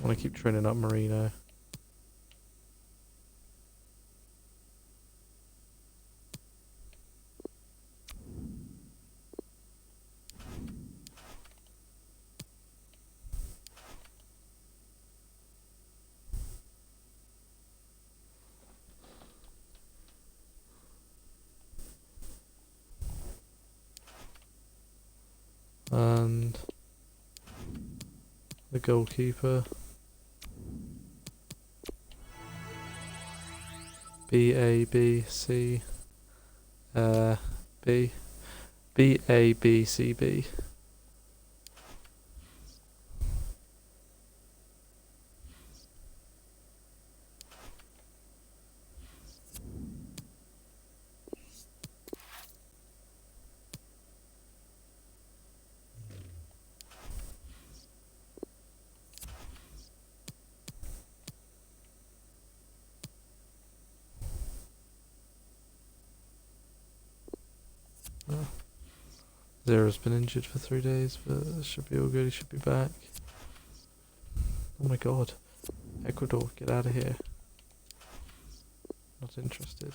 I want to keep training up Marino. And the goalkeeper. B A B C B B A B C B. Zero's been injured for 3 days, but it should be all good. He should be back. Oh my god. Ecuador, get out of here. Not interested.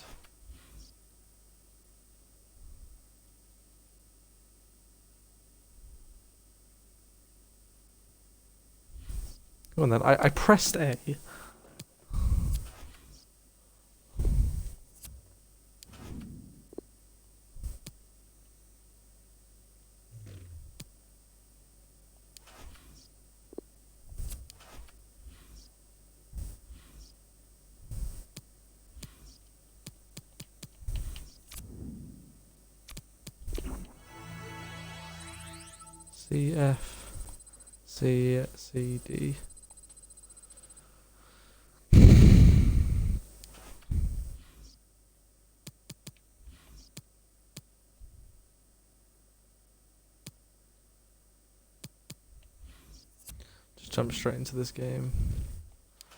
Come on then, I pressed A. C, F, C, C, D. Just jump straight into this game.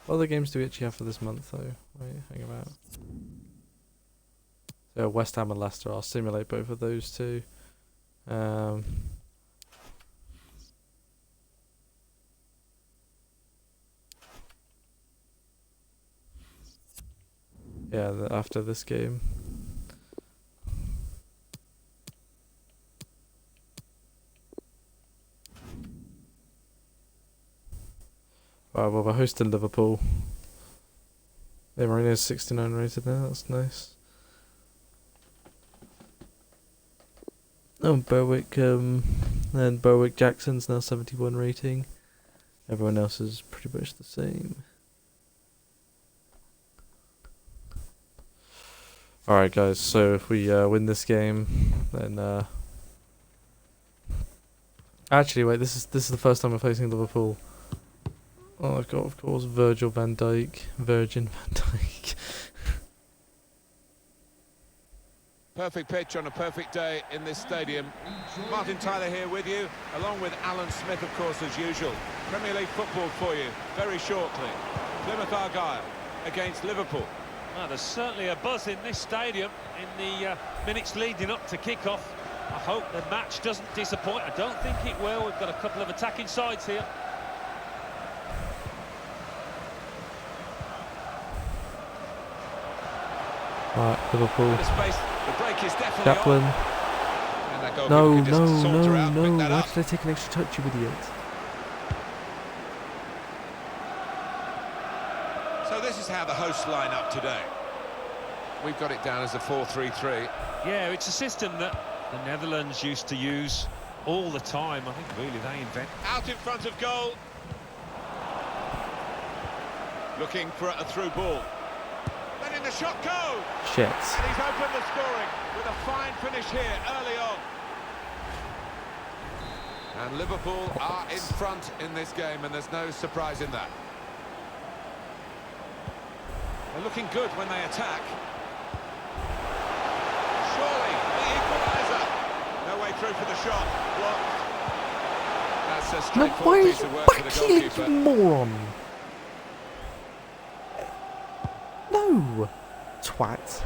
What other games do we actually have for this month though? Wait, hang about. So West Ham and Leicester, I'll simulate both of those two. Yeah, after this game. Right, well, we're hosting Liverpool. Yeah, Mourinho's 69 rated now, that's nice. Oh, Berwick, and Berwick Jackson's now 71 rating. Everyone else is pretty much the same. Alright guys, so if we win this game, then actually wait, this is the first time we're facing Liverpool. Oh, I've got, of course, Virgin van Dijk. Perfect pitch on a perfect day in this stadium. Martin Tyler here with you, along with Alan Smith, of course, as usual. Premier League football for you, very shortly. Plymouth Argyle against Liverpool. Well, there's certainly a buzz in this stadium in the minutes leading up to kick-off. I hope the match doesn't disappoint. I don't think it will. We've got a couple of attacking sides here. Right, Liverpool. The break is definitely Kaplan. On. No, Why Why did I take an extra touch, you idiot? So this is how the hosts line up today. We've got it down as a 4-3-3. Yeah, it's a system that the Netherlands used to use all the time. I think really they invented. Out in front of goal. Looking for a through ball. Letting the shot go. Shit. And he's opened the scoring with a fine finish here early on. And Liverpool are in front in this game, and there's no surprise in that. They're looking good when they attack. Surely the equaliser. No way through for the shot. Blocked. That's a No, straightforward why are piece you of work for the back here, you goalkeeper. moron? No, twat.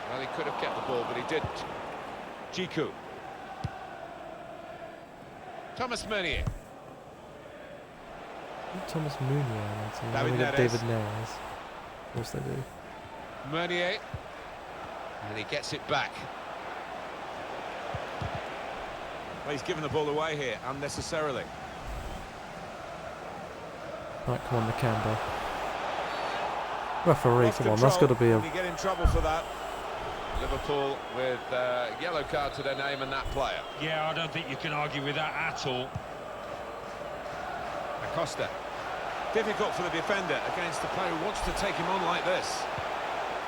Well, he could have kept the ball, but he didn't. Jiku. Thomas Meunier. Thomas Meunier on that team. David We got Neres. David Neres. Of course they do. Meunier. And he gets it back. Well, he's given the ball away here unnecessarily. Right, come on, Nakamba. Referee, Lost come on, that's got to be a... You get in trouble for that. Liverpool with a yellow card to their name and that player. Yeah, I don't think you can argue with that at all. Acosta. Difficult for the defender against the player who wants to take him on like this.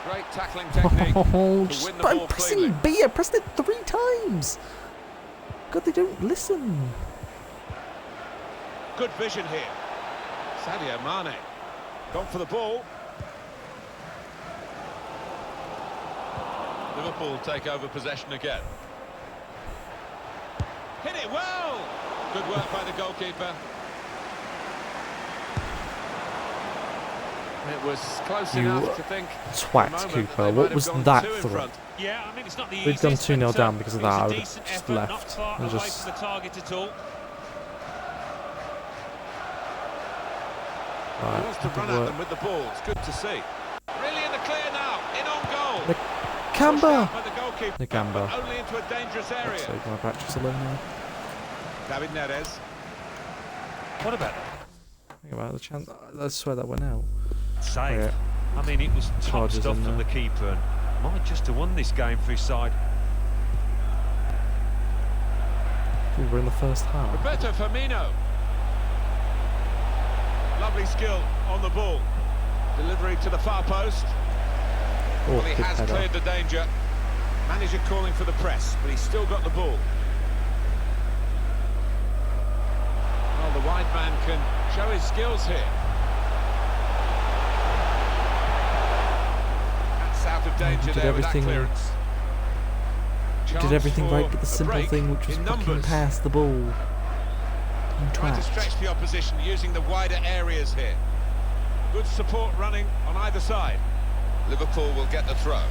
Great tackling technique Oh, to just win the ball I'm pressing cleanly. B, I pressed it 3 times! God, they don't listen. Good vision here. Sadio Mane. Gone for the ball. Liverpool take over possession again. Hit it well! Good work by the goalkeeper. It was close You enough to think. Twat, Cooper. What was that throw? Yeah, I mean, it's not the We'd gone easiest, 2-0 but, down because of it was that. a I would have decent just effort, not left far and away just. from the target at all. He wants to run at them with the ball. It's good to see. Really in the clear now. In on goal. Nakamba! By the goalkeeper, Nakamba. but only into a dangerous area. So my battery's alone now. David Neres. What about that? Think about the chance. I swear that went out. Save. Yeah. I mean, it was top Charges stuff in from the there. keeper, and might just have won this game for his side. Ooh, we're in the first half. Roberto Firmino. Lovely skill on the ball. Delivery to the far post. Oh, Well, he good has header. cleared the danger. Manager calling for the press, but he's still got the ball. Well, the wide man can show his skills here. That's out of danger did there with that everything- clearance. Did Chance everything for right but the a simple break thing, which was in fucking numbers. pass the ball. You Trying to twat. stretch the opposition using the wider areas here. Good support running on either side. Liverpool will get the throw.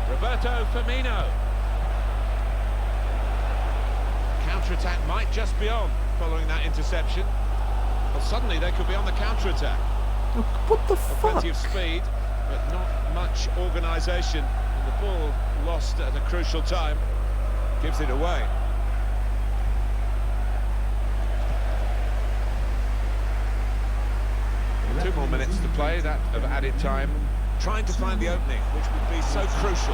Roberto Firmino. Counter-attack might just be on following that interception. Well, suddenly they could be on the counter-attack. Oh, what the fuck? Plenty of speed, but not much organisation. And the ball lost at a crucial time. Gives it away. Two more minutes to play, that of added time. Trying to find the opening, which would be so crucial.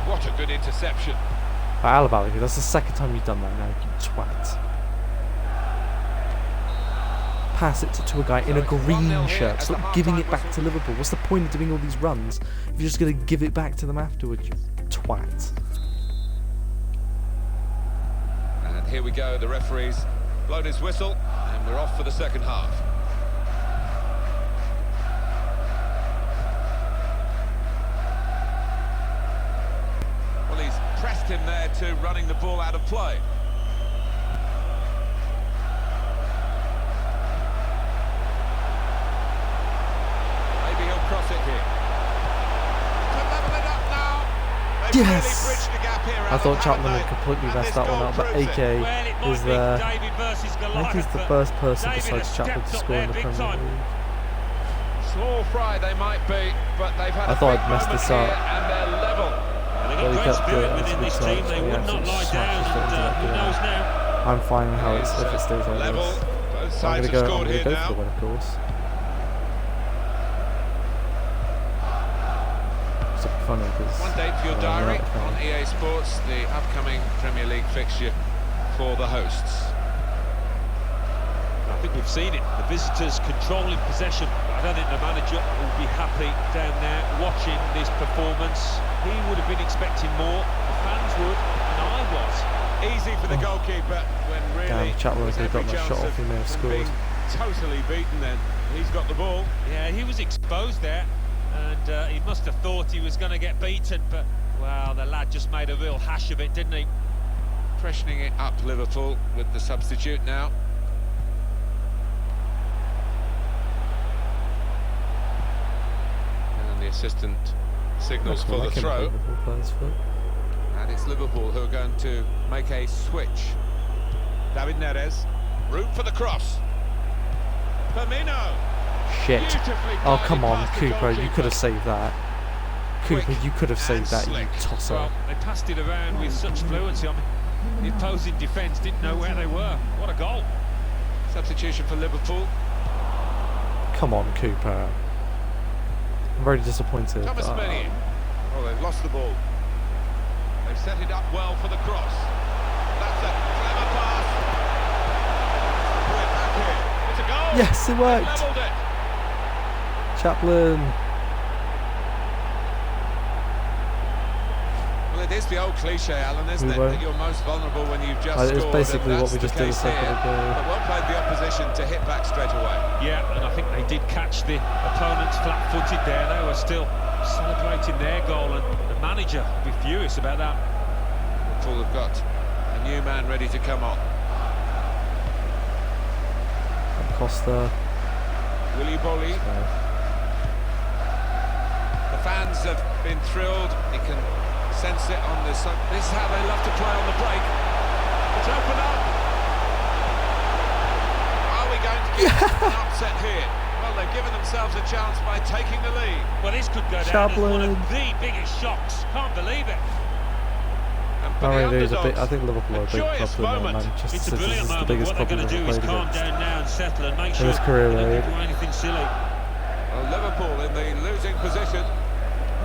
What a good interception. Alaba, that's the second time you've done that now, you twat. Pass it to a guy in a it's 1-0 green here shirt. as Stop the giving half-time it back to Liverpool. What's the point of doing all these runs if you're just going to give it back to them afterwards, you twat? And here we go, the referee's blown his whistle, and we're off for the second half. Well, he's pressed him there to running the ball out of play. Maybe he'll cross it here. To level it up now. They've Yes! really bridged the gap here, I thought haven't Chapman they? had completely And messed this that one goal up, but proves it. AK Well, it might is be there. David versus I think Goliath, he's the but first person David besides has Chapman to stepped up score in there the big Premier time. League. Small fry they might be, but they've had I a thought big I'd messed moment this here up. and they're level. Well, they've Well, he got great kept spirit it, that's within a this good team. touch, They but he would not absolutely lie smashed down, his foot and into that who goal. knows now? I'm fine with how It's, if it stays like level. this. Both I'm sides gonna have go. scored I'm here gonna go now. for the win, of course. It's funny because One date for your diary on EA Sports, the upcoming Premier League fixture for the hosts. I think we've seen it. The visitors controlling possession. I don't think the manager will be happy down there watching this performance. He would have been expecting more. The fans would, and I was. Easy for the goalkeeper when really Damn, Chapman was could have got every that chance shot off, he may have of scored. being totally beaten then. He's got the ball. Yeah, he was exposed there, and he must have thought he was going to get beaten, but, well, the lad just made a real hash of it, didn't he? Freshening it up, Liverpool, with the substitute now. And the assistant signals for the throw. And it's Liverpool who are going to make a switch. David Neres, room for the cross. Firmino. Shit. Beautifully Oh, guided come on, past the Cooper, you could have goalkeeper. saved that. Cooper, Quick you could have saved and that, you slick. tosser. Well, they passed it around with such fluency. I mean, the opposing defence didn't know where they were. What a goal. Substitution for Liverpool. Come on, Cooper. I'm very disappointed. Thomas Meunier. Oh, they've lost the ball. They've set it up well for the cross. That's a clever pass. Put it back here. It's a goal. Yes, it They've worked. levelled it. Chaplin. Well, it is the old cliche, Alan, isn't We it? won't. That you're most vulnerable when you've just It's scored. basically and what we that's just the did a case second here. ago. But well played the opposition to hit back straight away. Yeah, and I think they did catch the opponents flat-footed there. They were still celebrating their goal, and the manager will be furious about that. Liverpool have got a new man ready to come on. Costa. Willy Bolly. The fans have been thrilled. You can sense it on this. This is how they love to play on the break. It's open up. Are we going to get an upset here? Well, they've given themselves a chance by taking the lead. Well, this could go down as one of the biggest shocks. Can't believe it. And for the underdogs, I think Liverpool are a big joyous club than moment. Manchester It's a City. brilliant This is the moment. biggest What they're club going to we've do is ever calm played down now and settle and make in sure his career, they right? don't do anything silly. Well, Liverpool in the losing position.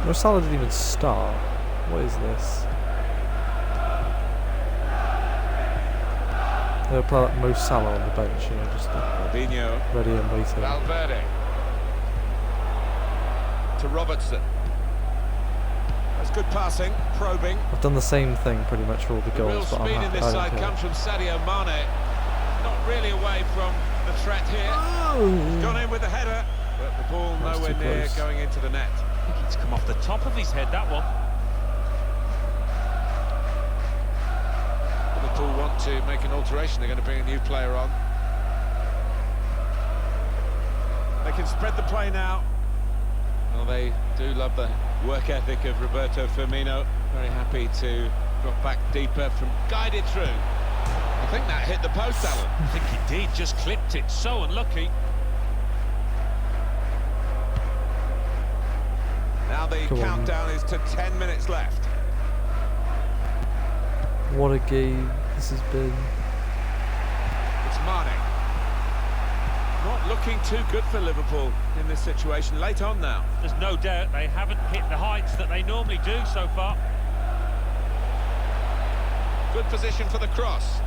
No, Salah didn't even start. What is this? They'll play like Mo Salah on the bench, you know, just Fabinho, ready and waiting. Valverde to Robertson. That's good passing, probing. I've done the same thing pretty much for all the The real goals, but I'm speed in happy. this I don't side care. comes from Sadio Mane. Not really away from the threat here. Gone in with the header, but the ball That's nowhere too near close. going into the net. I think it's come off the top of his head, that one. Liverpool want to make an alteration. They're going to bring a new player on. They can spread the play now. Well, they do love the work ethic of Roberto Firmino. Very happy to drop back deeper from guided through. I think that hit the post, Alan. I think he did, just clipped it. So unlucky. Now the Come on. countdown is to 10 minutes left. What a game this has been. It's Mane. Not looking too good for Liverpool in this situation. Late on now. There's no doubt they haven't hit the heights that they normally do so far. Good position for the cross.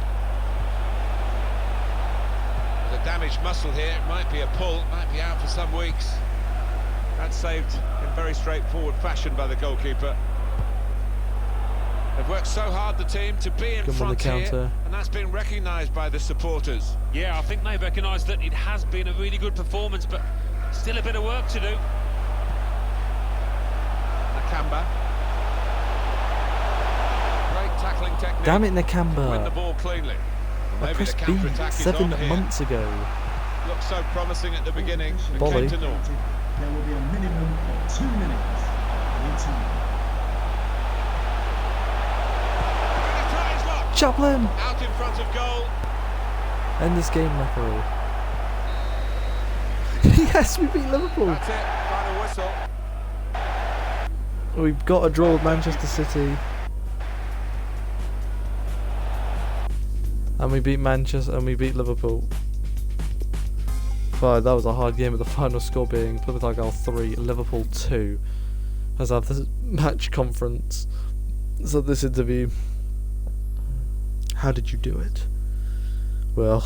There's a damaged muscle here. It might be a pull. Might be out for some weeks. That's saved in very straightforward fashion by the goalkeeper. They've worked so hard, the team, to be in Good on the front here, counter. and that's been recognised by the supporters. Yeah, I think they recognise that it has been a really good performance, but still a bit of work to do. Nakamba. Great tackling technique. Damn it, Win the Nakamba. ball cleanly. I Maybe the pressed B counter-attack is 7 on here. months ago. Looked so promising at the beginning, but Volley. came to naught. There will be a minimum of 2 minutes for each team. Chaplin! Out in front of goal. End this game, referee. Yes, we beat Liverpool. That's it. Final whistle. We've got a draw with Manchester City. And we beat Manchester and we beat Liverpool. But that was a hard game with the final score being Plymouth Argyle 3, Liverpool 2. As I have this match conference. So this interview. How did you do it? Well,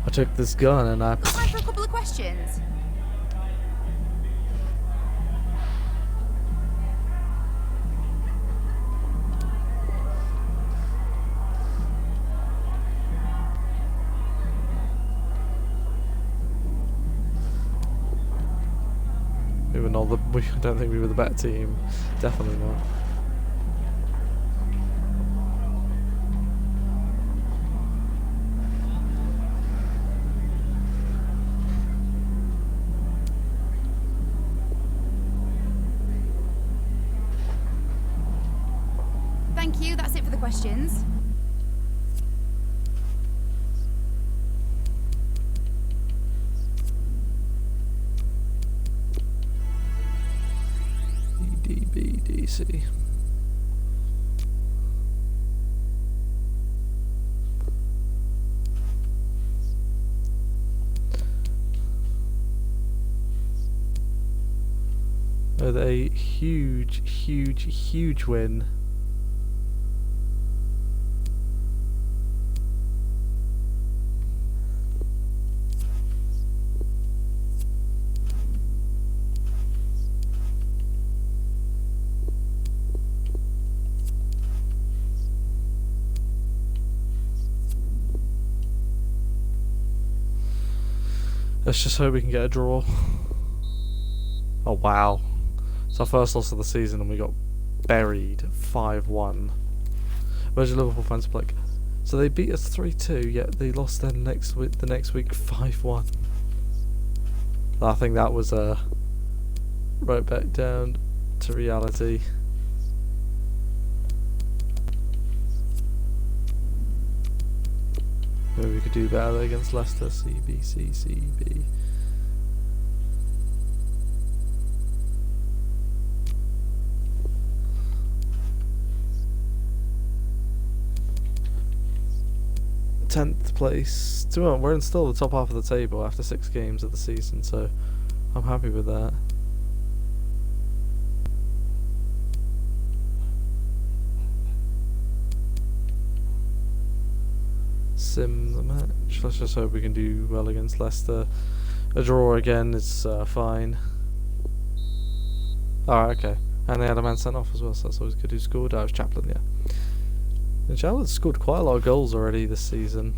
I took this gun and I... Time for a couple of questions. We were not the... I don't think we were the better team. Definitely not. Thank you, that's it for the questions. EDBDC. With a huge win. Let's just hope we can get a draw. Oh wow. It's our first loss of the season and we got buried 5-1. Imagine Liverpool fans like So they beat us 3-2, yet they lost their next week, the next week 5-1. I think that was right back down to reality. Maybe we could do better against Leicester. CB. Tenth place. We're in still the top half of the table after 6 games of the season, so I'm happy with that. Sim the match. Let's just hope we can do well against Leicester. A draw again is fine. Alright, okay. And they had a man sent off as well, so that's always good. Who scored? Oh, it was Chaplin, yeah. And Chaplin's scored quite a lot of goals already this season.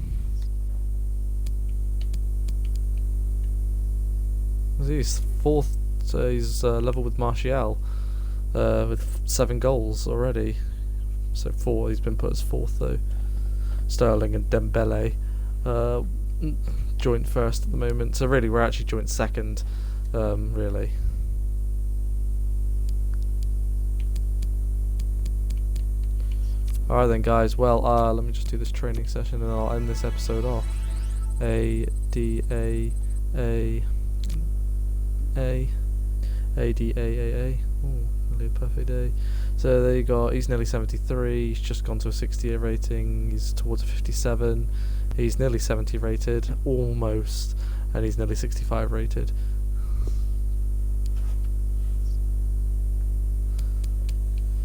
He's fourth, he's level with Martial with 7 goals already. So 4, he's been put as 4th though. Sterling and Dembele joint first at the moment. So really we're actually joint second, really. Alright then guys, well let me just do this training session and I'll end this episode off. A-D-A-A Ooh, nearly a perfect day. So there you go, he's nearly 73, he's just gone to a 68 rating, he's towards a 57, he's nearly 70 rated, almost, and he's nearly 65 rated.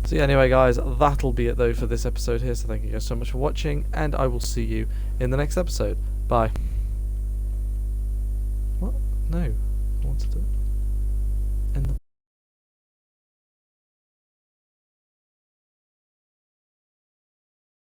So yeah, anyway guys, that'll be it though for this episode here, so thank you guys so much for watching, and I will see you in the next episode. Bye.